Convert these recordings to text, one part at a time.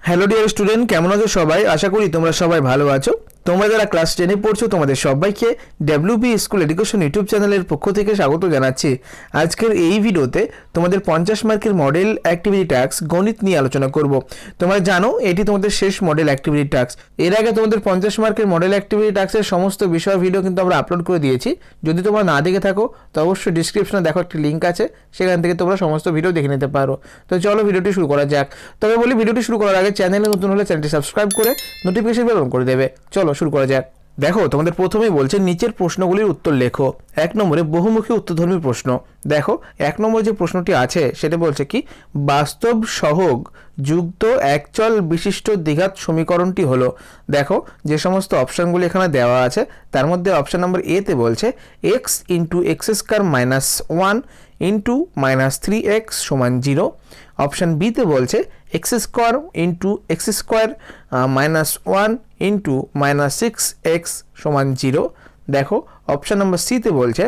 Hello dear student, কেমন আছো সবাই? আশা করি তোমরা সবাই ভালো আছো। তোমরা যারা ক্লাস 10-এ পড়ছো তোমাদের সবাইকে ডব্লিউবি স্কুল এডুকেশন ইউটিউব চ্যানেলের পক্ষ থেকে স্বাগত জানাচ্ছি। আজকের এই ভিডিওতে তোমাদের 50 মার্কের মডেল অ্যাক্টিভিটি টাস্ক গণিত নিয়ে আলোচনা করব। তোমরা জানো এটি তোমাদের শেষ মডেল অ্যাক্টিভিটি টাস্ক। এর আগে তোমাদের 50 মার্কের মডেল অ্যাক্টিভিটি টাস্কের সমস্ত বিষয় ভিডিও কিন্তু আমরা আপলোড করে দিয়েছি। যদি তোমরা না দেখে থাকো তো অবশ্যই ডিসক্রিপশনে দেখো একটি লিঙ্ক আছে, সেখান থেকে তোমরা সমস্ত ভিডিও দেখে নিতে পারো। তো চলো ভিডিওটি শুরু করা যাক। তবে বলি, ভিডিওটি শুরু করার আগে চ্যানেলে নতুন হলে চ্যানেলটি সাবস্ক্রাইব করে নোটিফিকেশন বেল অন করে দেবে। চলো শুরু করা যাক। দেখো তোমাদের প্রথমেই বলছে নিচের প্রশ্নগুলির উত্তর লেখো। 1 নম্বরে বহুমুখী উত্তরধর্মী প্রশ্ন। দেখো 1 নম্বরে যে প্রশ্নটি আছে সেটা বলছে কি, বাস্তব সহগ যুক্ত একচল বিশিষ্ট দ্বিঘাত সমীকরণটি হলো। দেখো যে সমস্ত অপশানগুলি এখানে দেওয়া আছে তার মধ্যে অপশান নম্বর এ তে বলছে x into x square minus 1 into minus 3x সমান 0। অপশান বিতে বলছে x square into x square minus 1 into minus 6x সমান 0। দেখো অপশান নম্বর সিতে বলছে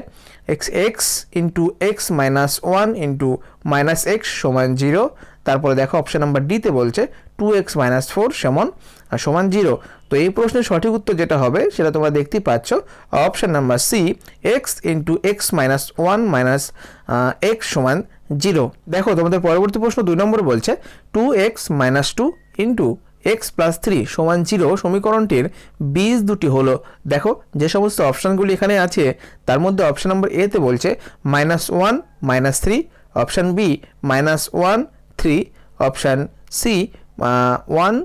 x into x minus 1 into minus x সমান 0। তারপরে দেখো অপশান নাম্বার ডিতে বলছে 2x মাইনাস 4 সমান 0। তো এই প্রশ্নের সঠিক উত্তর যেটা হবে সেটা তোমরা দেখতেই পাচ্ছ, option number C x into x minus 1 minus x সমান 0। দেখো তোমাদের পরবর্তী প্রশ্ন 2 নম্বর বলছে 2x minus 2 into x plus 3 সমান 0 সমীকরণটির বীজ দুটি হলো। দেখো যে সমস্ত অপশানগুলি এখানে আছে তার মধ্যে অপশান নম্বর এ তে বলছে minus 1 minus 3, option B minus 1 3, option C 1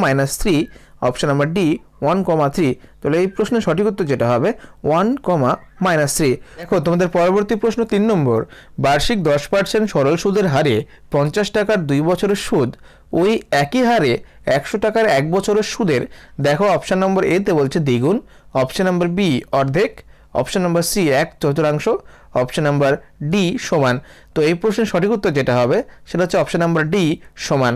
minus 3, option number D 1, 3। তাহলে এই প্রশ্নের সঠিক উত্তর যেটা হবে 1, মাইনাস 3। দেখো তোমাদের পরবর্তী প্রশ্ন 3 নম্বর, বার্ষিক 10% সরল সুদের হারে 50 টাকার 2 বছরের সুদ ওই একই হারে 100 টাকার 1 বছরের সুদের। দেখো অপশান নম্বর এ তে বলছে দ্বিগুণ, অপশান নম্বর বি অর্ধেক, option number C 1/4, option number D সমান। তো এই প্রশ্নের সঠিক উত্তর যেটা হবে সেটা হচ্ছে অপশান নাম্বার ডি সমান।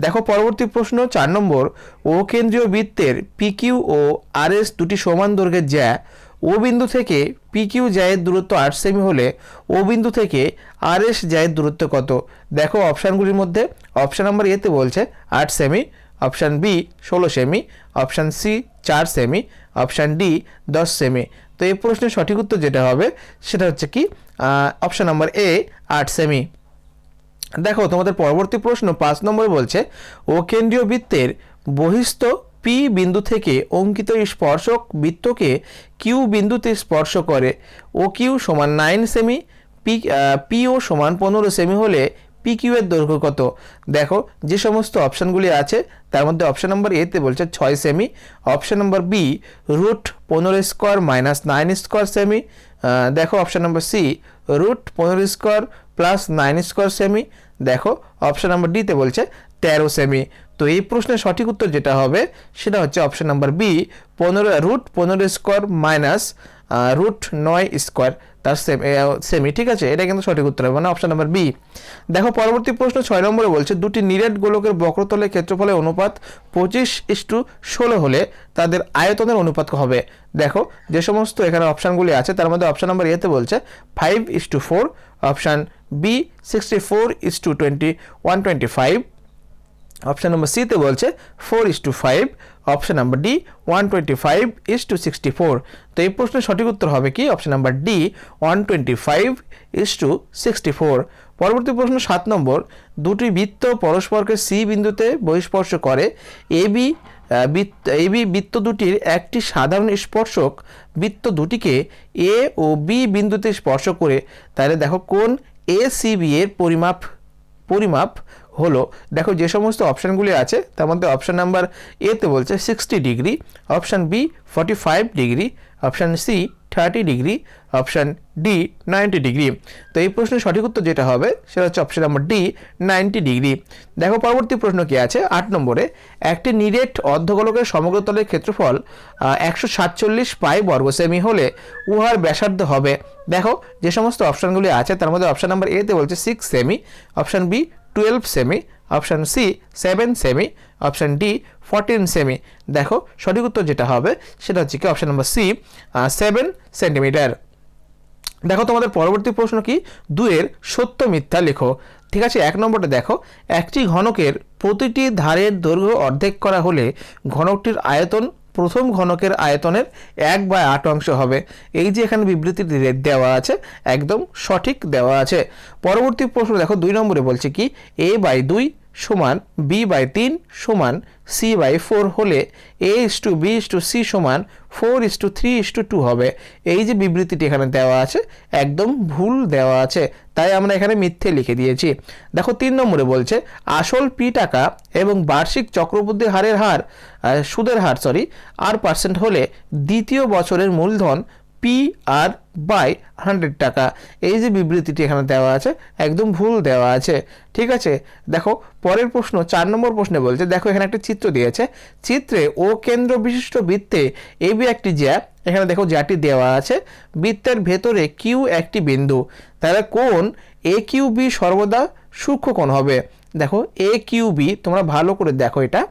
দেখো পরবর্তী প্রশ্ন 4 নম্বর, ও কেন্দ্রীয় বৃত্তের পিকিউ ও আরএস দুটি সমান দৈর্ঘ্যের জ্যা ও বিন্দু থেকে পিকিউ জ্যায়ের দূরত্ব 8 সেমি হলে ও বিন্দু থেকে আরএস জ্যায়ের দূরত্ব কত? দেখো অপশানগুলির মধ্যে অপশান নাম্বার এতে বলছে 8 সেমি, অপশান বি 16 সেমি, অপশান সি 4 সেমি, অপশান ডি 10 সেমি। তো এই প্রশ্নের সঠিক উত্তর যেটা হবে সেটা হচ্ছে কি অপশান নাম্বার এ 8 সেমি। দেখো তোমাদের পরবর্তী প্রশ্ন 5 নম্বর বলছে ও কেন্দ্রীয় বৃত্তের বহিস্থ পি বিন্দু থেকে অঙ্কিত স্পর্শক বৃত্তকে কিউ বিন্দুতে স্পর্শ করে। ও কিউ সমান 9 সেমি, পিও সমান 15 সেমি হলে পি কিউ এর দৈর্ঘ্য কত? দেখো যে সমস্ত অপশানগুলি আছে তার মধ্যে অপশান নম্বর এ তে বলছে 6 সেমি, অপশান নম্বর বি √15² মাইনাস 9² সেমি, দেখো অপশান নম্বর সি √15² প্লাস 9² সেমি, দেখো অপশান নম্বর ডিতে বলছে 13 সেমি। তো এই প্রশ্নের সঠিক উত্তর যেটা হবে সেটা হচ্ছে অপশান নাম্বার বি √15² মাইনাস √9² তার সেমি। ঠিক আছে, এটা কিন্তু সঠিক উত্তর হবে, মানে অপশান নাম্বার বি। দেখো পরবর্তী প্রশ্ন 6 নম্বরে বলছে দুটি নিরেট গোলকের বক্রতলের ক্ষেত্রফলের অনুপাত 25:16 হলে তাদের আয়তনের অনুপাত হবে। দেখো যে সমস্ত এখানে অপশানগুলি আছে তার মধ্যে অপশান নাম্বার এতে বলছে 5:4, option B 64:125, option number C তে বলছে 4:5, অপশান নাম্বার ডি 125:64। তো এই প্রশ্নের সঠিক উত্তর হবে কি অপশান নাম্বার ডি 125:64। পরবর্তী প্রশ্ন 7 নম্বর, দুটি বৃত্ত পরস্পরকে সি বিন্দুতে বহিঃস্পর্শ করে। এবি বৃত্ত দুটির একটি সাধারণ স্পর্শক বৃত্ত দুটিকে এ ও বি বিন্দুতে স্পর্শ করে। তাহলে দেখো কোণ এ সি বি এর পরিমাপ হলো। দেখো যে সমস্ত অপশানগুলি আছে তার মধ্যে অপশান নাম্বার এ তে বলছে 60 degree, option B 45 degree, option C 30 degree, option D 90 degree. তো এই প্রশ্নের সঠিক উত্তর যেটা হবে সেটা হচ্ছে অপশান নাম্বার ডি 90 ডিগ্রি। দেখো পরবর্তী প্রশ্ন কি আছে 8 নম্বরে, একটি নিরেট অর্ধগোলকের সমগ্রতলের ক্ষেত্রফল 147 পাই বর্গ সেমি হলে উহার ব্যাসার্ধ হবে। দেখো যে সমস্ত অপশানগুলি আছে তার মধ্যে অপশান নাম্বার এ তে বলছে 6 সেমি, অপশান বি 12 সেমি, অপশান সি 7 সেমি, অপশান ডি 14 সেমি। দেখো সঠিক উত্তর যেটা হবে সেটা হচ্ছে কি অপশান নাম্বার সি 7 সেন্টিমিটার। দেখো তোমাদের পরবর্তী প্রশ্ন কি 2 এর সত্য মিথ্যা লেখো। ঠিক আছে। 1 নম্বরটা দেখো, একটি ঘনকের প্রতিটি ধারের দৈর্ঘ্য অর্ধেক করা হলে ঘনকটির আয়তন প্রথম ঘনকের আয়তনের 1/8 অংশ হবে। এই যে এখানে বিবৃতি দেওয়া আছে একদম সঠিক দেওয়া আছে। পরবর্তী প্রশ্ন দেখো 2 নম্বরে বলছে কি a/2 সমান b/3 সমান c/4 হলে a:b:c সমান 4:3:2 হবে। এই যে বিবৃতিটি এখানে দেওয়া আছে একদম ভুল দেওয়া আছে, তাই আমরা এখানে মিথ্যে লিখে দিয়েছি। দেখো 3 নম্বরে বলছে আসল পি টাকা এবং বার্ষিক চক্রবৃদ্ধি সুদের হার r% হলে দ্বিতীয় বছরের মূলধন PR/100 টাকা। এই যে বিবৃতিটি এখানে দেওয়া আছে একদম ভুল দেওয়া আছে। ঠিক আছে, দেখো পরের প্রশ্ন 4 নম্বর প্রশ্নে বলছে, দেখো এখানে একটা চিত্র দিয়েছে, চিত্রে ও কেন্দ্র বিশিষ্ট বৃত্তে AB একটি জ্যা, এখানে দেখো জ্যাটি দেওয়া আছে, বৃত্তের ভেতরে কিউ একটি বিন্দু, তাহলে কোণ AQB সর্বদা সূক্ষ্ম কোণ হবে। দেখো AQB তোমরা ভালো করে দেখো, এটা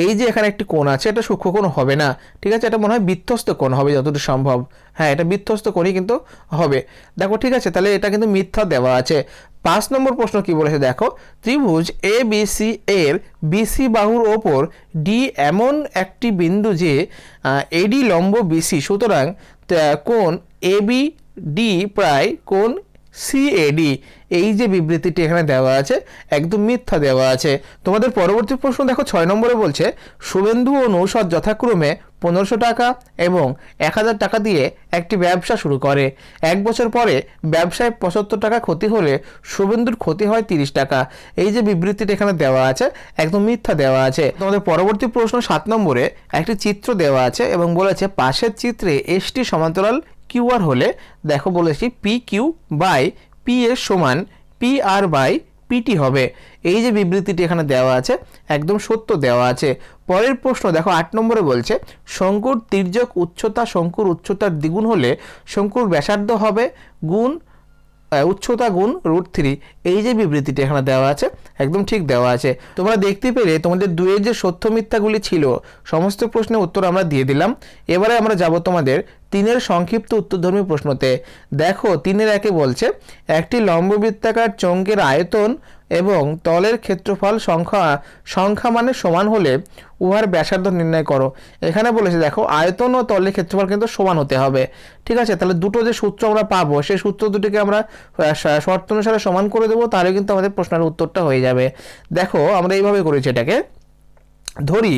এই যে এখানে একটি কোণ আছে এটা সূক্ষ্ম কোণ হবে না, ঠিক আছে, এটা মনে হয় বৃত্তস্থ কোণ হবে যতটুকু সম্ভব। হ্যাঁ, এটা বৃত্তস্থ কোণই কিন্তু হবে। দেখো ঠিক আছে, তাহলে এটা কিন্তু মিথ্যা দেওয়া আছে। 5 নম্বর প্রশ্ন কি বলেছে দেখো, ত্রিভুজ ABC এর BC বাহুর ওপর D এমন একটি বিন্দু যে AD লম্ব BC, সুতরাং কোণ ABD প্রায় কোণ CAD। এই যে বিবৃতিটি এখানে দেওয়া আছে একদম মিথ্যা দেওয়া আছে। তোমাদের পরবর্তী প্রশ্ন দেখো 6 নম্বরে বলছে শুভেন্দু ও নৌশদ যথাক্রমে 1500 টাকা এবং 1000 টাকা দিয়ে একটি ব্যবসা শুরু করে। 1 বছর পরে ব্যবসায় 75 টাকা ক্ষতি হলে শুভেন্দুর ক্ষতি হয় 30 টাকা। এই যে বিবৃতিটি এখানে দেওয়া আছে একদম মিথ্যা দেওয়া আছে। তোমাদের পরবর্তী প্রশ্ন 7 নম্বরে একটি চিত্র দেওয়া আছে এবং বলেছে পাশের চিত্রে ST সমান্তরাল QR হলে দেখো বলেছি PQ/PS সমান PR/PT হবে। এই যে বিবৃতিটি এখানে দেওয়া আছে একদম সত্য দেওয়া আছে। পরের প্রশ্ন দেখো 8 নম্বরে বলছে শঙ্কুর তির্যক উচ্চতা শঙ্কুর উচ্চতার দ্বিগুণ হলে শঙ্কুর ব্যাসার্ধ হবে গুণ উচ্চতা গুণ √3। এই যে বিবৃতিটি এখানে দেওয়া আছে একদম ঠিক দেওয়া আছে। তোমরা দেখতে পেলে তোমাদের দুয়ের যে সত্য মিথ্যাগুলি ছিল সমস্ত প্রশ্নের উত্তর আমরা দিয়ে দিলাম। এবারে আমরা যাব তোমাদের 3-এর সংক্ষিপ্ত উত্তরধর্মী প্রশ্নতে। দেখো 3-এর 1-এ বলছে একটি লম্ববৃত্তাকার চৌঙ্গের আয়তন এবং তলের ক্ষেত্রফল সংখ্যা মানে সমান হলে উহার ব্যাসার্ধ নির্ণয় করো। এখানে বলেছে দেখো আয়তন ও তলের ক্ষেত্রফল কিন্তু সমান হতে হবে। ঠিক আছে, তাহলে দুটো যে সূত্র আমরা পাবো সেই সূত্র দুটিকে আমরা শর্ত অনুসারে সমান করে দেবো, তাহলে কিন্তু আমাদের প্রশ্নের উত্তরটা হয়ে যাবে। দেখো আমরা এইভাবে করেছি এটাকে, ধরি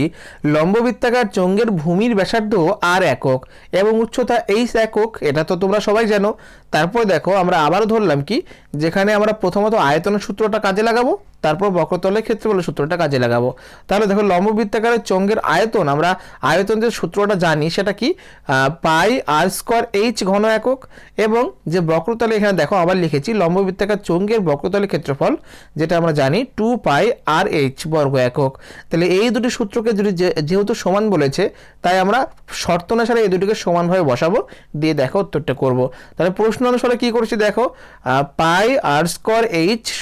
লম্ববৃত্তাকার চৌঙ্গের ভূমির ব্যাসার্ধ r একক এবং উচ্চতা h একক, এটা তো তোমরা সবাই জানো। তারপর দেখো আমরা আবারও ধরলাম কি, যেখানে আমরা প্রথমত আয়তনের সূত্রটা কাজে লাগাবো, তারপর বক্রতলের ক্ষেত্রফলের সূত্রটা কাজে লাগাবো। তাহলে দেখো লম্ববৃত্তাকারের চৌঙ্গের আয়তন, আমরা আয়তন যে সূত্রটা জানি সেটা কি πr²h ঘন একক, এবং যে বক্রতলে এখানে দেখো আবার লিখেছি লম্ববৃত্তাকার চৌঙ্গের বক্রতলের ক্ষেত্রফল যেটা আমরা জানি 2πrh বর্গ একক। তাহলে এই দুটি সূত্রকে যদি যেহেতু সমান বলেছে তাই আমরা শর্ত অনুসারে এই দুটিকে সমানভাবে বসাবো, দিয়ে দেখো উত্তরটা করব। তাহলে প্রশ্ন অনুসারে কি করছি দেখো πr²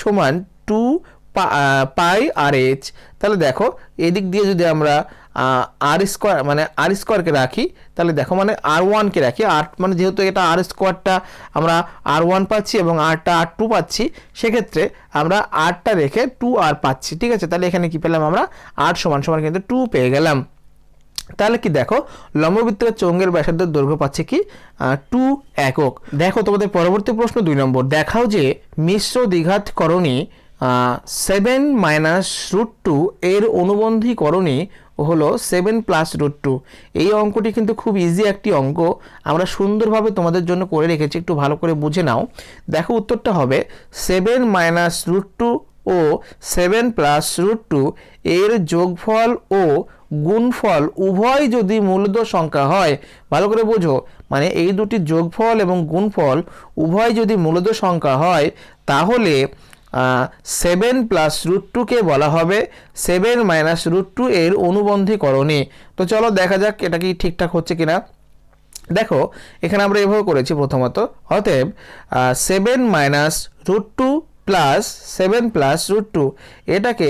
সমান 2πrh। তাহলে দেখো এদিক দিয়ে যদি আমরা r² রাখি, তাহলে দেখো মানে r1 রাখি, মানে যেহেতু এটা r² আমরা r1 পাচ্ছি এবং rটা r2 পাচ্ছি, সেক্ষেত্রে আমরা rটা রেখে 2r পাচ্ছি। ঠিক আছে, তাহলে এখানে কি পেলাম আমরা r সমান কিন্তু 2 পেয়ে গেলাম। তাহলে কি দেখো লম্ববৃত্তাকার চৌঙ্গের ব্যাসার্ধের দৈর্ঘ্য পাচ্ছে কি 2 একক। দেখো তোমাদের পরবর্তী প্রশ্ন 2 নম্বর, দেখাও যে মিশ্র দ্বিঘাতকরণী 7 - √2 এর অনুবন্ধী করণী হলো 7 + √2। এই অঙ্কটি কিন্তু খুব ইজি একটি অঙ্ক, আমরা সুন্দরভাবে তোমাদের জন্য করে রেখেছি, একটু ভালো করে বুঝে নাও। দেখো উত্তরটা হবে 7 - √2 ও 7 + √2 এর যোগফল ও গুণফল উভয় যদি মূলদ সংখ্যা হয়, ভালো করে বোঝো, মানে এই দুটি যোগফল এবং গুণফল উভয় যদি মূলদ সংখ্যা হয় তাহলে 7 + √2 কে বলা হবে 7 - √2 এর অনুবন্ধী করণী। তো চলো দেখা যাক এটা কি ঠিকঠাক হচ্ছে কিনা। দেখো এখানে আমরা এভাবে করেছি, প্রথমত অতএব 7 - √2 + 7 + √2 এটাকে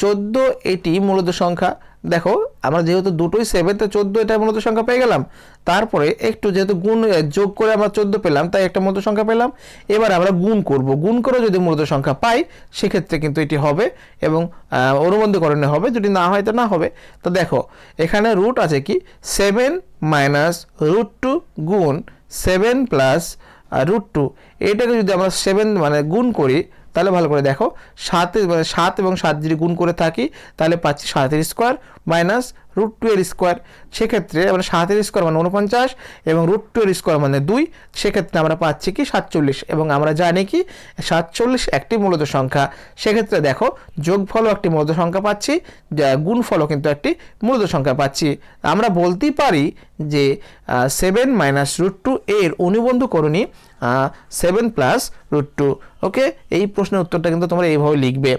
14, এটি মূলদ সংখ্যা, দেখো আমরা যেহেতু দুটোই 7 তে 14 এটা মূলত সংখ্যা পেয়ে গেলাম, তারপরে একটু যেহেতু গুণ যোগ করে আমরা 14 পেলাম তাই একটা মূলত সংখ্যা পেলাম। এবার আমরা গুণ করব, গুণ করে যদি মূলত সংখ্যা পাই সেক্ষেত্রে কিন্তু এটি হবে এবং অনুবন্ধীকরণে হবে, যদি না হয় তো না হবে। তো দেখো এখানে রুট আছে কি 7 মাইনাস √2 গুণ 7 প্লাস √2, এটাকে যদি আমরা 7 মানে গুণ করি তাহলে ভালো করে দেখো 7 এবং 7 যদি গুণ করে থাকি তাহলে পাচ্ছি 7 স্কোয়ার মাইনাস √2 এর স্কোয়ার। সেক্ষেত্রে আমরা 7 স্কোয়ার মানে 49 এবং √2 এর স্কোয়ার মানে 2, সেক্ষেত্রে আমরা পাচ্ছি কি 47 এবং আমরা জানি কি 47 একটি মূলত সংখ্যা। সেক্ষেত্রে দেখো যোগফলও একটি মূলত সংখ্যা পাচ্ছি, গুণফলও কিন্তু একটি মূলত সংখ্যা পাচ্ছি। আমরা বলতেই পারি যে 7 মাইনাস √2 এর অনুবন্ধকরণী 7 প্লাস √2। ওকে, এই প্রশ্নের উত্তরটা কিন্তু তোমরা এইভাবে লিখবে।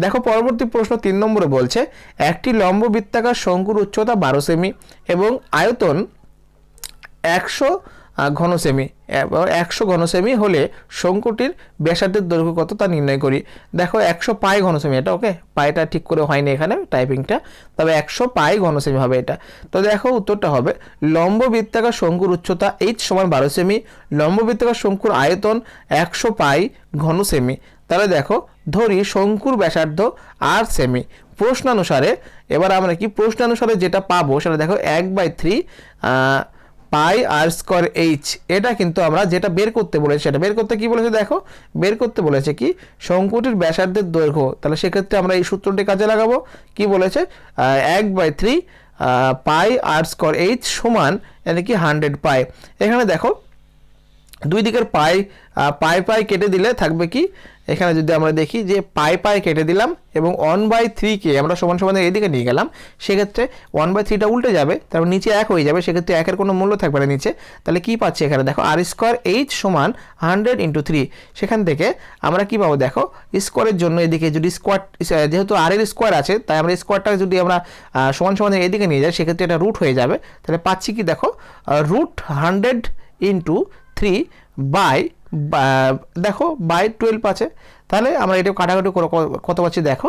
দেখো পরবর্তী প্রশ্ন 3 নম্বরে বলছে একটি লম্ব বৃত্তাকার শঙ্কুর উচ্চতা 12 সেমি এবং আয়তন 100 ঘন সেমি, 100 ঘন সেমি হলে শঙ্কুটির ব্যাসার্ধের দৈর্ঘ্য কত তা নির্ণয় করি। দেখো 100 পাই ঘন সেমি, এটা ওকে, পাইটা ঠিক করে হয়নি এখানে টাইপিংটা, তবে 100 পাই ঘন সেমি হবে এটা। তো দেখো উত্তরটা হবে লম্ব বৃত্তাকার শঙ্কুর উচ্চতা h সমান 12 সেমি, লম্ব বৃত্তাকার শঙ্কুর আয়তন 100 পাই ঘন সেমি। তাহলে দেখো ধরি শঙ্কুর ব্যাসার্ধ 8 সেমি। প্রশ্নানুসারে এবার আমরা কি প্রশ্নানুসারে যেটা পাবো সেটা দেখো 1/3 পাই আর স্কোয়ার এইচ, এটা কিন্তু আমরা যেটা বের করতে বলেছি সেটা বের করতে কি বলেছে দেখো, বের করতে বলেছে কি শঙ্কুটির ব্যাসার্ধের দৈর্ঘ্য। তাহলে সেক্ষেত্রে আমরা এই সূত্রটি কাজে লাগাবো। কি বলেছে 1/3 পাই আর স্কোয়ার এইচ সমান মানে কি 100 পাই। এখানে দেখো দুই দিকের পাই পাই কেটে দিলে থাকবে কি, এখানে যদি আমরা দেখি যে পাই কেটে দিলাম এবং 1/3কে আমরা সমান সমান এদিকে নিয়ে গেলাম, সেক্ষেত্রে 1/3টা উল্টে যাবে, তারপর নিচে 1 হয়ে যাবে, সেক্ষেত্রে 1-এর কোনো মূল্য থাকবে না নিচে। তাহলে কি পাচ্ছি এখানে দেখো আর স্কোয়ার এইচ সমান 100 × 3। সেখান থেকে আমরা কি পাবো দেখো স্কোয়ারের জন্য এদিকে যদি স্কোয়ার, যেহেতু আর এর স্কোয়ার আছে তাই আমরা স্কোয়ারটা যদি আমরা সমান সমান এদিকে নিয়ে যাই সেক্ষেত্রে এটা রুট হয়ে যাবে। তাহলে পাচ্ছি কি দেখো √100 × 3 বাই দেখো বাই 12 আছে। তাহলে আমরা এটা কাটাকাটি করে কত পাচ্ছি দেখো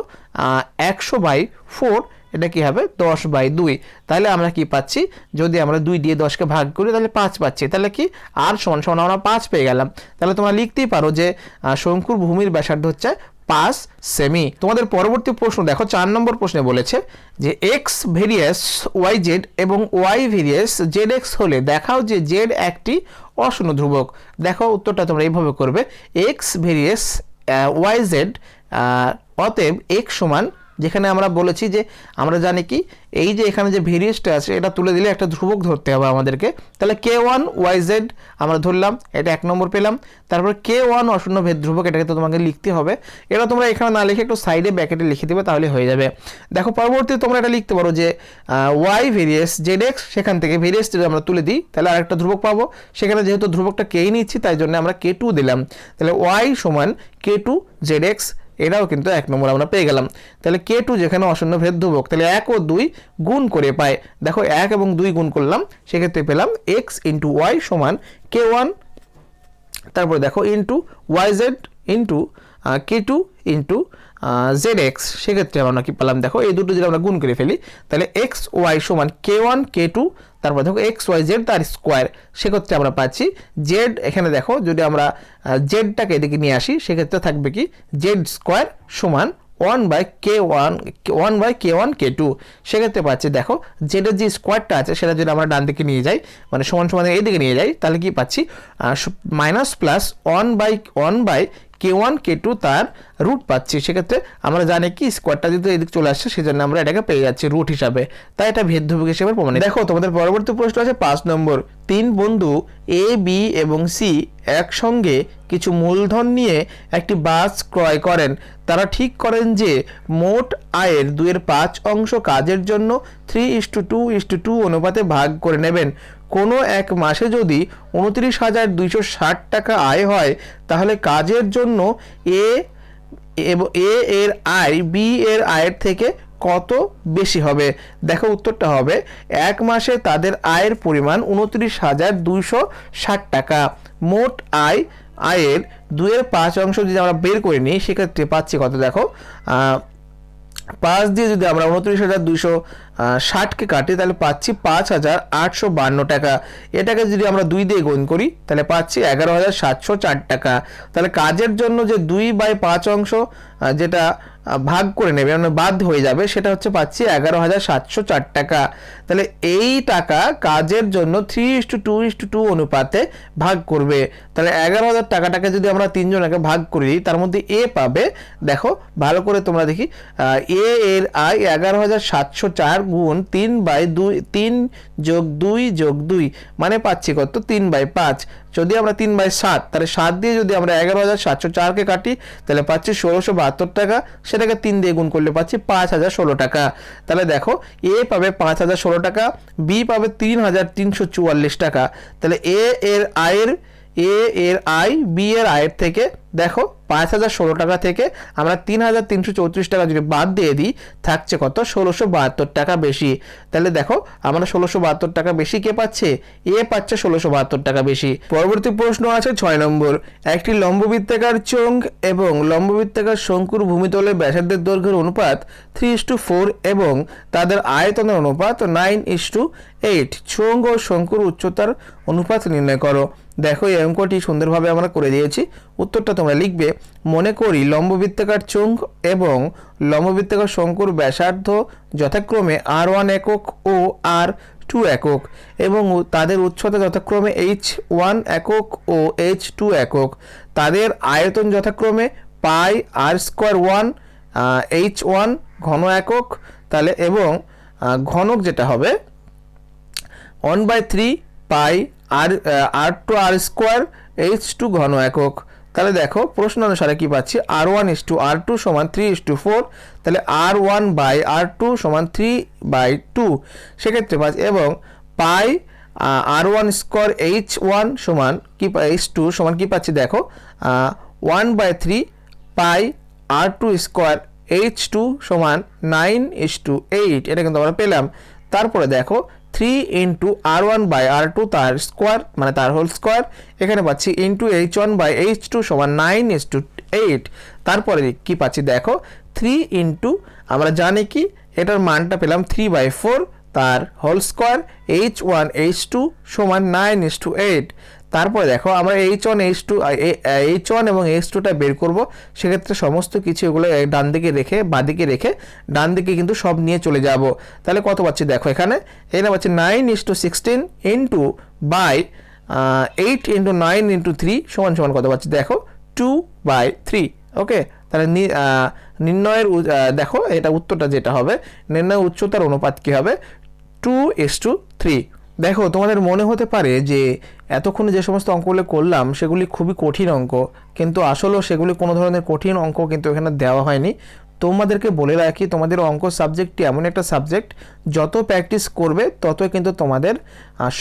100/4, এটা কি হবে 10/2। তাহলে আমরা কি পাচ্ছি, যদি আমরা 2 দিয়ে 10কে ভাগ করি তাহলে 5 পাচ্ছি। তাহলে কি আর সমান সমান আমরা 5 পেয়ে গেলাম। তাহলে তোমরা লিখতেই পারো যে শঙ্কুর ভূমির ব্যাসার্ধ হচ্ছে 5 সেমি। তোমাদের পরবর্তী প্রশ্ন দেখো 4 নম্বর প্রশ্নে বলেছে যে x ভেরিয়াস yz এবং y ভেরিয়াস zx হলে দেখাও যে z একটি অশূন্য ধ্রুবক। দেখো উত্তরটা তোমরা এইভাবে করবে x ভেরিয়াস yz, অতএব x সমান, যেখানে আমরা বলেছি যে আমরা জানি কি এই যে এখানে যে ভেরিয়েসটা আছে এটা তুলে দিলে একটা ধ্রুবক ধরতে হবে আমাদেরকে। তাহলে k1 yz আমরা ধরলাম, এটা 1 নম্বর পেলাম। তারপর k1 অশূন্য ভেদ ধ্রুবক, এটাকে তো তোমাকে লিখতে হবে। এটা তোমরা এখানে না লিখে একটু সাইডে ব্র্যাকেটে লিখে দেবে তাহলে হয়ে যাবে। দেখো পরবর্তী তোমরা এটা লিখতে পারো যে y ভেরিয়েস zx, সেখান থেকে ভেরিয়েস যদি আমরা তুলে দিই তাহলে আরেকটা ধ্রুবক পাবো। সেখানে যেহেতু ধ্রুবকটা k নিচ্ছি তাই জন্য আমরা k2 দিলাম। তাহলে y সমান k2 zx, এটাও কিন্তু 1 নম্বর আমরা পেয়ে গেলাম। তাহলে k2 যেখানে অশূন্য ভেদ ধ্রুবক, তাহলে 1 ও 2 গুণ করে পাই। দেখো 1 এবং 2 গুণ করলাম, সেক্ষেত্রে পেলাম x × y সমান k1, তারপরে দেখো into yz into k2 into zx। সেক্ষেত্রে আমরা কি পেলাম দেখো এই দুটো যদি আমরা গুণ করে ফেলি তাহলে x y সমান k1 k2, তারপর দেখো x y z তার স্কোয়ার। সেক্ষেত্রে আমরা পাচ্ছি z, এখানে দেখো যদি আমরা জেডটাকে এদিকে নিয়ে আসি সেক্ষেত্রে থাকবে কি জেড স্কোয়ার সমান 1/k1 k2। সেক্ষেত্রে পাচ্ছি দেখো জেডের যে স্কোয়ারটা আছে সেটা যদি আমরা ডান দিকে নিয়ে যাই মানে সমান সমান এইদিকে নিয়ে যাই তাহলে কি পাচ্ছি মাইনাস প্লাস 1/k1 k2 তার রুট পাচ্ছি। সেক্ষেত্রে আমরা জানি কি স্কোয়ারটা যদি এদিকে চলে আসছে সেজন্য আমরা এটাকে পেয়ে যাচ্ছি রুট হিসাবে, তাই এটা ভেদ ধ্রুবক হিসেবে প্রমাণিত। দেখো তোমাদের পরবর্তী প্রশ্ন আছে 5 নম্বর। 3 বন্ধু এ বি এবং সি একসঙ্গে কিছু মূলধন নিয়ে একটি বাস ক্রয় করেন। তারা ঠিক করেন যে মোট আয়ের 2/5 অংশ কাজের জন্য 3:2:2 অনুপাতে ভাগ করে নেবেন। কোনো এক মাসে যদি 29,260 টাকা আয় হয় তাহলে কাজের জন্য এ এর আয় বি এর আয়ের থেকে কত বেশি হবে। দেখো উত্তরটা হবে 1 মাসে তাদের আয়ের পরিমাণ 29,260 টাকা। মোট আয়ের 2/5 অংশ যদি আমরা বের করে নিই সেক্ষেত্রে পাচ্ছি কত দেখো 5 দিয়ে যদি আমরা 29,260 60কে কাটি তাহলে পাচ্ছি 5,852 টাকা। এটাকে যদি আমরা 2 দিয়ে গুণ করি তাহলে পাচ্ছি 11,704 টাকা। তাহলে কাজের জন্য যে 2/5 অংশ যেটা ভাগ করে নেবে মানে বাদ হয়ে যাবে সেটা হচ্ছে পাচ্ছি 11,704 টাকা। তাহলে এই টাকা কাজের জন্য 3:2:2 অনুপাতে ভাগ করবে। তাহলে 11,000 টাকাটাকে যদি আমরা 3 জনকে ভাগ করে দিই তার মধ্যে এ পাবে, দেখো ভালো করে তোমরা দেখি, এ এর আয় 11,704 গুণ 3/2 3 যোগ 2 যোগ 2 মানে পাচ্ছি কত 3/5। যদি আমরা 3/7 তাহলে 7 দিয়ে যদি আমরা 11,704কে কাটি তাহলে পাচ্ছি 1,672 টাকা। সেটাকে 3 দিয়ে গুণ করলে পাচ্ছি 5,016 টাকা। তাহলে দেখো এ পাবে 5,016 টাকা, বি পাবে 3,344 টাকা। তাহলে এ এর আয় বি এর আয়ের থেকে দেখো 5,016 টাকা থেকে আমরা 3,334 টাকা যদি বাদ দিয়ে দিই থাকছে কত 1,672 টাকা বেশি। তাহলে দেখো আমরা 1,672 টাকা বেশি কে পাচ্ছে, এ পাচ্ছে 1,672 টাকা বেশি। পরবর্তী প্রশ্ন আছে 6 নম্বর। একটি লম্ববৃত্তাকার চোঙ এবং লম্ববৃত্তাকার শঙ্কুর ভূমিতলের ব্যাসার্ধের দৈর্ঘ্যের অনুপাত 3:4 এবং তাদের আয়তনের অনুপাত 9:8। চোঙ ও শঙ্কুর উচ্চতার অনুপাত নির্ণয় করো। দেখো এই অঙ্কটি সুন্দরভাবে আমরা করে দিয়েছি, উত্তরটা তোমরা লিখবে। মনে করি লম্ববৃত্তাকার চোঙ এবং লম্ববৃত্তাকার শঙ্কুর ব্যাসার্ধ যথাক্রমে r1 একক ও r2 একক এবং তাদের উচ্চতা যথাক্রমে h1 একক ও h2 একক। তাদের আয়তন যথাক্রমে পাই r²1 h1 ঘন একক। তাহলে এবং ঘনক যেটা হবে 1/3 পাই r2 r² h2 ঘন একক। তাহলে দেখো প্রশ্ন অনুসারে কি পাচ্ছি r1:r2 সমান 3:4। তাহলে r1/r2 সমান 3/2 সেক্ষেত্রে পাচ্ছি এবং পাই r1² h1 সমান কি h2 সমান কি পাচ্ছি দেখো 1/3 পাই r2² h2 সমান 9:8। এটা কিন্তু আমরা পেলাম। তারপরে দেখো 3 ইন্টু r1/r2 তার স্কোয়ার মানে তার হোল স্কোয়ার, এখানে পাচ্ছি ইন্টু h1/h2 সমান 9:8। তারপরে কি পাচ্ছি দেখো 3 ইন্টু আমরা জানি কি এটার মানটা পেলাম 3/4 তার হোল স্কোয়ার h1 h2 সমান 9:8। তারপরে দেখো আমরা h1 এবং h2টা বের করব। সেক্ষেত্রে সমস্ত কিছু এগুলো ডান দিকে রেখে বাঁদিকে রেখে ডান দিকে কিন্তু সব নিয়ে চলে যাব। তাহলে কত পাচ্ছি দেখো এখানে পাচ্ছি 9:16 ইন্টু বাই 8 ইন্টু 9 ইন্টু 3 সমান সমান কত পাচ্ছি দেখো 2/3। ওকে, তাহলে নির্ণয়ের দেখো এটা উত্তরটা যেটা হবে নির্ণয় উচ্চতার অনুপাত কি হবে 2:3। দেখো তোমাদের মনে হতে পারে যে এতক্ষণে যে সমস্ত অঙ্কগুলো করলাম সেগুলি খুবই কঠিন অঙ্ক, কিন্তু আসলেও সেগুলি কোনো ধরনের কঠিন অঙ্ক কিন্তু এখানে দেওয়া হয়নি। তোমাদেরকে বলে রাখি তোমাদের অঙ্ক সাবজেক্টটি এমন একটা সাবজেক্ট যত প্র্যাকটিস করবে তত কিন্তু তোমাদের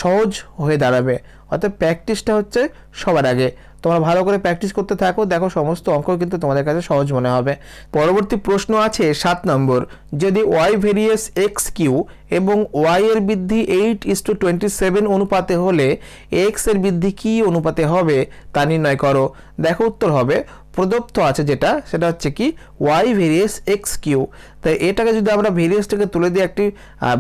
সহজ হয়ে দাঁড়াবে। অর্থাৎ প্র্যাকটিসটা হচ্ছে সবার আগে। তোমরা ভালো করে প্র্যাকটিস করতে থাকো, দেখো সমস্ত অঙ্ক কিন্তু তোমাদের কাছে সহজ মনে হবে। পরবর্তী প্রশ্ন আছে 7 নম্বর। যদি y ভেরিয়েস x কিউ এবং y এর বৃদ্ধি 8:27 অনুপাতে হলে x এর বৃদ্ধি কি অনুপাতে হবে তা নির্ণয় করো। দেখো উত্তর হবে প্রদত্ত আছে যেটা সেটা হচ্ছে কি y ভেরিয়েস x কিউ। তাই এটাকে যদি আমরা ভেরিয়েসটাকে তুলে দিয়ে একটি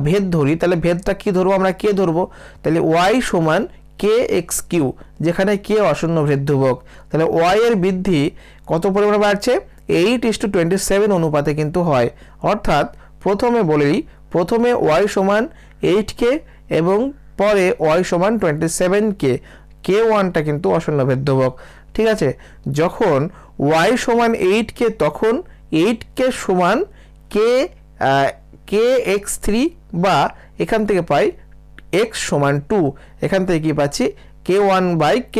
ভেদ ধরি তাহলে ভেদটা কি ধরবো আমরা কে ধরবো, তাহলে y সমান kx কিউ যেখানে কে অশূন্য ভেদ ধ্রুবক। তাহলে y এর বৃদ্ধি কত পরিমাণে বাড়ছে 8:27 অনুপাতে কিন্তু হয়। অর্থাৎ প্রথমে বলেই প্রথমে y সমান 8k এবং পরে y সমান 27k, k1টা কিন্তু অশূন্য ভেদ ধ্রুবক। ঠিক আছে, যখন y সমান 8k তখন 8k সমান kx3 বা এখান থেকে পাই x সমান 2, এখান থেকে কি পাচ্ছি k1/k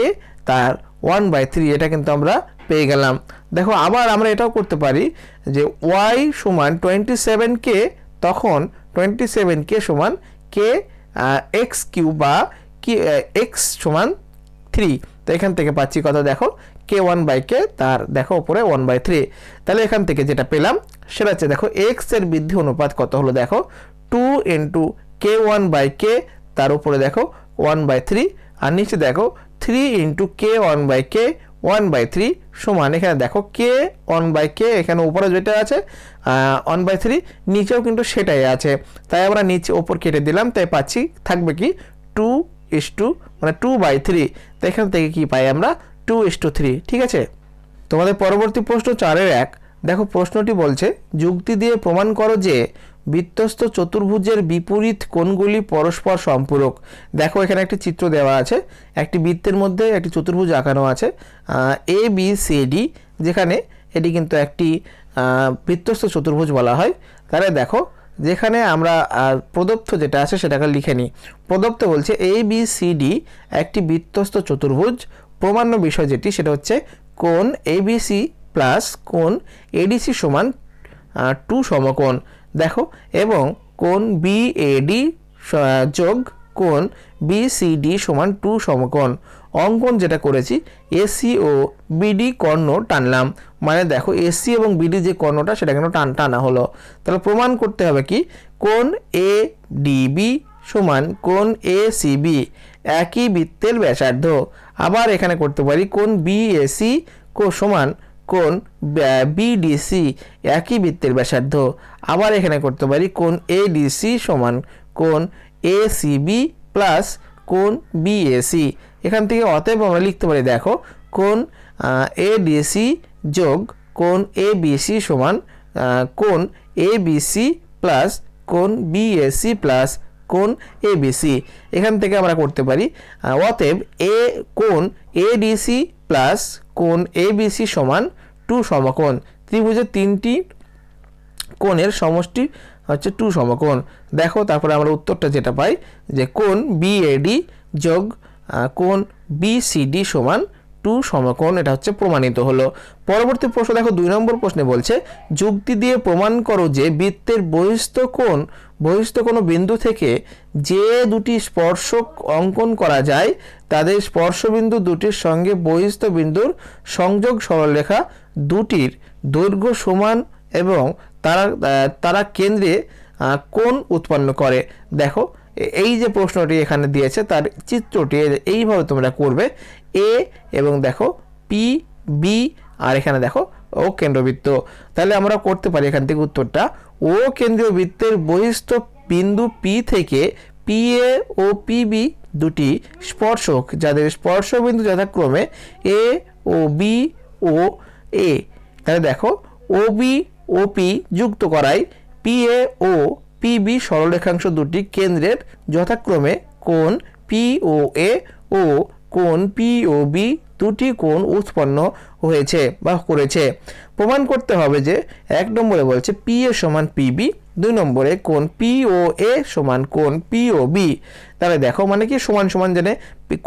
তার 1/3। এটা কিন্তু আমরা পেয়ে গেলাম। দেখো আবার আমরা এটাও করতে পারি যে y সমান 27k তখন 27k সমান k x কিউ বা x সমান 3। তো এখান থেকে পাচ্ছি কত দেখো k1/k তার দেখো উপরে 1/3। তাহলে এখান থেকে যেটা পেলাম সেটা হচ্ছে দেখো x এর বৃদ্ধি অনুপাত কত হলো দেখো 2 ইন্টু k1/k তার উপরে দেখো 1/3 আর নিচে দেখো 3 ইন্টু k1/k 1/3 সমান এখানে দেখো কে 1/k, এখানে উপরে যেটা আছে 1/3, নিচেও কিন্তু সেটাই আছে, তাই আমরা নিচে ওপর কেটে দিলাম, তাই পাচ্ছি থাকবে কি 2:, মানে 2/3, তাই এখান থেকে কি পাই আমরা 2:3। ঠিক আছে, তোমাদের পরবর্তী প্রশ্ন 4-1। দেখো প্রশ্নটি বলছে যুক্তি দিয়ে প্রমাণ করো যে বৃত্তস্থ চতুর্ভুজের বিপরীত কোণগুলি পরস্পর সম্পূরক। দেখো এখানে একটি চিত্র দেওয়া আছে, একটি বৃত্তের মধ্যে একটি চতুর্ভুজ আঁকানো আছে ABCD, যেখানে এটি কিন্তু একটি বৃত্তস্থ চতুর্ভুজ বলা হয়। তাহলে দেখো যেখানে আমরা প্রদত্ত যেটা আছে সেটাকে লিখে নিই। প্রদত্ত বলছে ABCD একটি বৃত্তস্থ চতুর্ভুজ, প্রমাণ্য বিষয় যেটি সেটা হচ্ছে কোণ ABC প্লাস কোণ ADC সমান 2 সমকোণ। দেখো এবং কোণ BAD যোগ কোণ BCD সমান 2 সমকোণ। অঙ্কন যেটা করেছি AC ও BD কর্ণ টানলাম, মানে দেখো AC এবং BD যে কর্ণটা সেটা কিন্তু টানা হলো। তাহলে প্রমাণ করতে হবে কি কোণ ADB সমান কোণ ACB একই বৃত্তের ব্যাসার্ধ। আবার এখানে করতে পারি কোণ BAC সমান কোণ BDC একই বৃত্তের ব্যাসার্ধ। আবার এখানে করতে পারি কোণ ADC সমান কোণ ACB প্লাস কোণ BAC। এখান থেকে অতএব আমরা লিখতে পারি দেখো কোণ ADC যোগ কোণ ABC সমান কোণ ABC প্লাস কোণ BAC প্লাস কোণ ABC। এখান থেকে আমরা করতে পারি অতএব কোণ ADC প্লাস কোণ ABC সমান 2 সমকোণ। ত্রিভুজের 3টি কোণের সমষ্টি হচ্ছে 2 সমকোণ। দেখো তারপরে আমরা উত্তরটা যেটা পাই যে কোণ BAD যোগ কোণ BCD সমান 2 সমকোণ, এটা হচ্ছে প্রমাণিত হলো। পরবর্তী প্রশ্ন দেখো 2 নম্বর প্রশ্নে বলছে যুক্তি দিয়ে প্রমাণ করো যে বৃত্তের বহিস্থ কোনো বিন্দু থেকে যে দুটি স্পর্শক অঙ্কন করা যায় তাদের স্পর্শবিন্দু দুটির সঙ্গে বহিস্থ বিন্দুর সংযোগ সরলরেখা দুটির দৈর্ঘ্য সমান এবং তারা কেন্দ্রে কোণ উৎপন্ন করে। দেখো এই যে প্রশ্নটি এখানে দিয়েছে তার চিত্রটি এইভাবে তোমরা করবে A এবং দেখো PB আর এখানে দেখো ও কেন্দ্রবৃত্ত। তাহলে আমরা করতে পারি এখান থেকে উত্তরটা ও কেন্দ্রীয় বৃত্তের বহিস্থ বিন্দু P থেকে PA ও PB দুটি স্পর্শক যাদের স্পর্শবিন্দু যথাক্রমে A O B O A। তাহলে দেখো OB OP যুক্ত করায় PA ও PB সরলরেখাংশ দুটি কেন্দ্রের যথাক্রমে কোণ POA ও কোণ POB দুটি কোণ উৎপন্ন হয়েছে বা করেছে। প্রমাণ করতে হবে যে 1 নম্বরে বলছে PA সমান PB, 2 নম্বরে কোণ POA সমান কোণ POB। তাহলে দেখো মানে কি সমান সমান জেনে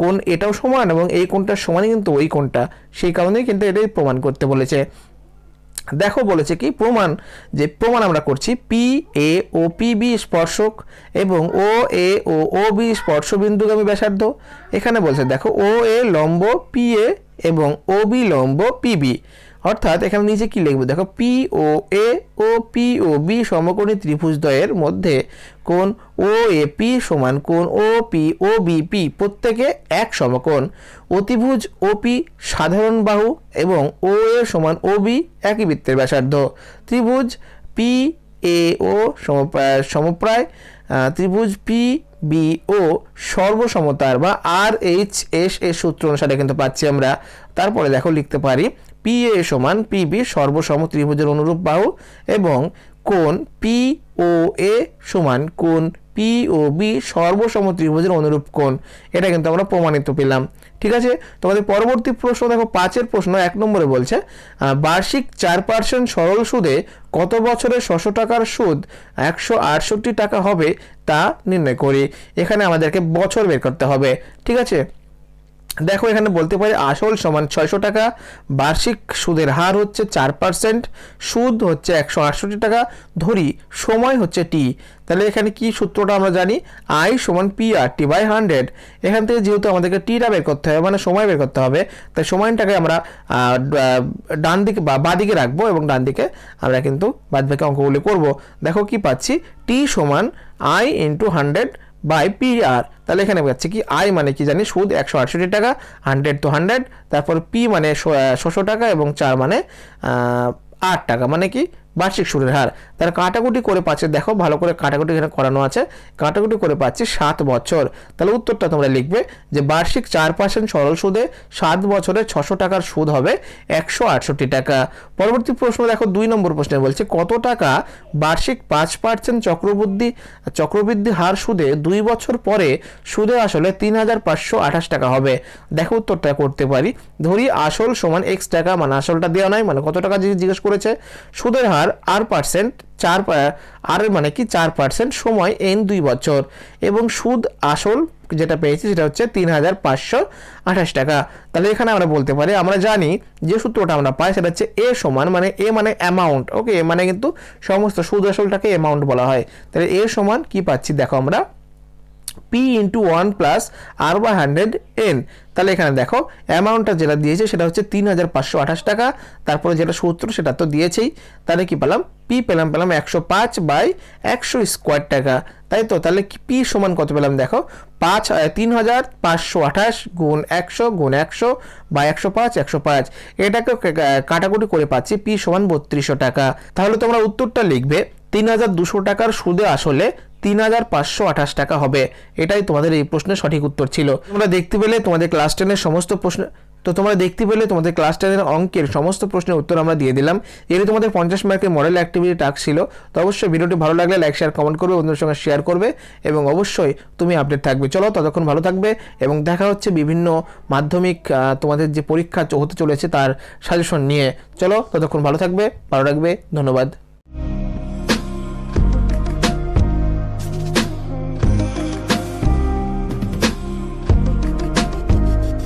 কোণ এটাও সমান এবং এই কোণটা সমানই কিন্তু ওই কোণটা, সেই কারণেই কিন্তু এটাই প্রমাণ করতে বলেছে। দেখো বলেছে কি প্রমাণ আমরা করছি PA ও PB স্পর্শক এবং OA ও OB স্পর্শবিন্দুগামী ব্যাসার্ধ। এখানে বলছে দেখো OA লম্ব PA এবং OB লম্ব PB, অর্থাৎ এখানে নিচে কি লিখবো দেখো POA ও POB সমকোণী ত্রিভুজদ্বয়ের মধ্যে কোণ OAP সমান কোণ OPOBP প্রত্যেকে এক সমকোণ। অতিভুজ OP সাধারণ বাহু এবং OA সমান OB একই বৃত্তের ব্যাসার্ধ। ত্রিভুজ PAO সমপ্রায়, ত্রিভুজ PBO সর্বসমতার বা RHS এর সূত্র অনুসারে কিন্তু পাচ্ছি আমরা। তারপরে দেখো লিখতে পারি PA সমান PB সর্বসম ত্রিভুজের অনুরূপ বাহু এবং কোণ POA সমান কোণ POB সর্বসম ত্রিভুজের অনুরূপ কোণ। এটা কিন্তু আমরা প্রমাণিত পেলাম। ঠিক আছে, তোমাদের পরবর্তী প্রশ্ন দেখো 5 প্রশ্ন 1 নম্বরে বলছে বার্ষিক 4% সরল সুদে কত বছরে 600 টাকার সুদ 168 টাকা হবে তা নির্ণয় করি। এখানে আমাদেরকে বছর বের করতে হবে। ঠিক আছে, দেখো এখানে বলতে পারি আসল সমান 600 টাকা, বার্ষিক সুদের হার হচ্ছে 4%, সুদ হচ্ছে 168 টাকা, ধরি সময় হচ্ছে T। তাহলে এখানে কি সূত্রটা আমরা জানি I সমান PR/100। এখান থেকে যেহেতু আমাদেরকে টিটা বের করতে হবে মানে সময় বের করতে হবে, তাই সময়টাকে আমরা ডান দিকে বা বাঁ দিকে রাখবো এবং ডান দিকে আমরা কিন্তু বাদবাকি অঙ্কগুলি করব। দেখো কি পাচ্ছি T সমান I × 100 বাই পি আর। তাহলে এখানে পাচ্ছি কি আই মানে কি জানি সুদ 168 টাকা, 100 তো 100, তারপর পি মানে 600 টাকা এবং 4 মানে 8 টাকা, মানে কি বার্ষিক সুদের হার। তার কাটাকুটি করে পাচ্ছে, দেখো ভালো করে কাটাকুটি এখানে করানো আছে, কাটাকুটি করে পাচ্ছি 7 বছর। তাহলে উত্তরটা তোমরা লিখবে যে বার্ষিক 4% সরল সুদে 7 বছরে 600 টাকার সুদ হবে 168 টাকা। পরবর্তী প্রশ্ন দেখো 2 নম্বর প্রশ্নে বলছে কত টাকা বার্ষিক 5% চক্রবৃদ্ধি হার সুদে 2 বছর পরে সুদে আসলে 3528 টাকা হবে। দেখো উত্তরটা করতে পারি, ধরি আসল সমান x টাকা, মানে আসলটা দেওয়া নাই, মানে কত টাকা জিজ্ঞেস করেছে, সুদের হার আর পার্সেন্ট 4 আর মানে কি 4% সময় n 2 বছর, এবং সুদ আসল যেটা পেয়েছি সেটা হচ্ছে 3528 টাকা। তাহলে এখানে আমরা বলতে পারি, আমরা জানি যে সূত্রটা আমরা পাই সেটা হচ্ছে এ সমান, মানে এ মানে অ্যামাউন্ট, ওকে, এ মানে কিন্তু সমস্ত সুদ আসলটাকে অ্যামাউন্ট বলা হয়। তাহলে এ সমান কি পাচ্ছি দেখো আমরা P into 1 plus R by 100 N. তাহলে এখানে দেখো অ্যামাউন্টটা যেটা দিয়েছে সেটা হচ্ছে 3528 টাকা, তারপরে যেটা সূত্র সেটা তো দিয়েছেই। তাহলে কি পেলাম, পি পেলাম 105 বাই 100 স্কোয়ার টাকা, তাই তো। তাহলে পি সমান কত পেলাম দেখো 3528 গুণ 100 গুণ 100 বাই 105 এটাকে কাটাকুটি করে পাচ্ছি পি সমান 3200 টাকা। তাহলে তোমরা উত্তরটা লিখবে 3200 টাকার সুদে আসলে 3528 টাকা হবে। এটাই তোমাদের এই প্রশ্নের সঠিক উত্তর ছিল। তোমরা দেখতে পেলে তোমাদের ক্লাস 10-এর সমস্ত প্রশ্ন, তোমাদের ক্লাস 10-এর অঙ্কের সমস্ত প্রশ্নের উত্তর আমরা দিয়ে দিলাম। এর তোমাদের 50 মার্কের মডেল অ্যাক্টিভিটি টাস্ক ছিল। তো অবশ্যই ভিডিওটি ভালো লাগলে লাইক শেয়ার কমেন্ট করবে, বন্ধুদের সঙ্গে শেয়ার করবে, এবং অবশ্যই তুমি আপডেট থাকবে। চলো ততক্ষণ ভালো থাকবে, এবং দেখা হচ্ছে বিভিন্ন মাধ্যমিক তোমাদের যে পরীক্ষা হতে চলেছে তার সাজেশন নিয়ে। চলো ততক্ষণ ভালো থাকবে, ভালো রাখবে, ধন্যবাদ।